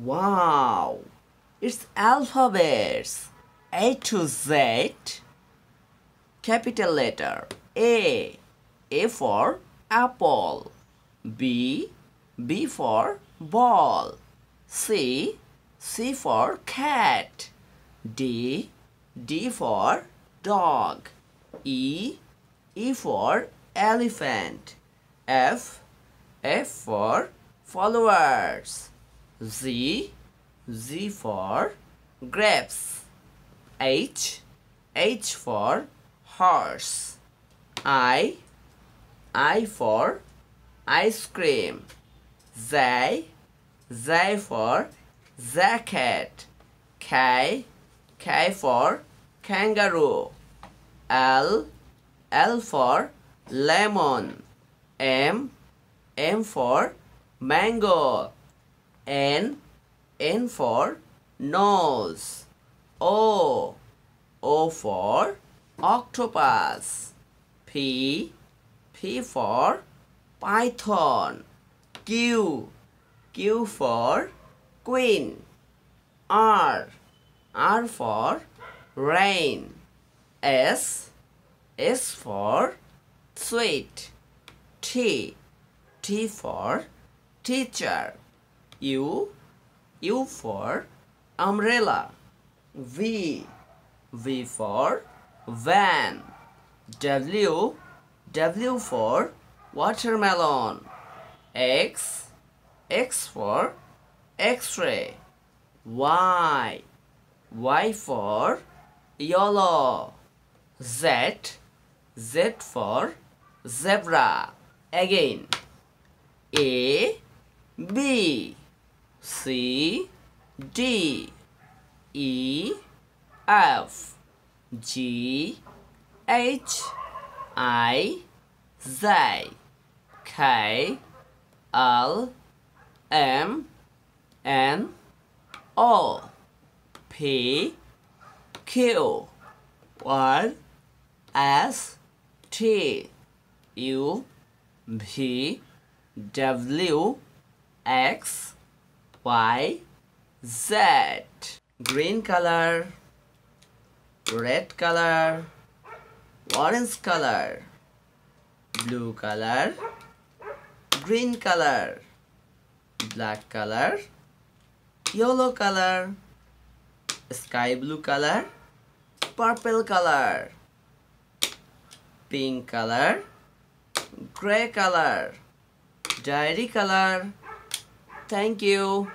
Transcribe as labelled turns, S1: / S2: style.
S1: Wow! It's alphabets. A to Z. Capital letter A. A for apple. B. B for ball. C. C for cat. D. D for dog. E. E for elephant. F. F for followers. Z. Z for grapes. H. H for horse. I for ice cream. Z for jacket. K for kangaroo. L for lemon. M for mango. N for nose. O for octopus. P for python. Q for queen. R for rain. S for sweet. T for teacher. U for umbrella. V for van. W for watermelon. X for X-ray. Y for yellow. Z for zebra. Again. A, B, C, D, E, F, G, H, I, Z, K, L, M, N, O, P, Q, R, S, T, U, V, W, X, Y, Z. Green color, red color, orange color, blue color, green color, black color, yellow color, sky blue color, purple color, pink color, gray color, diary color. Thank you.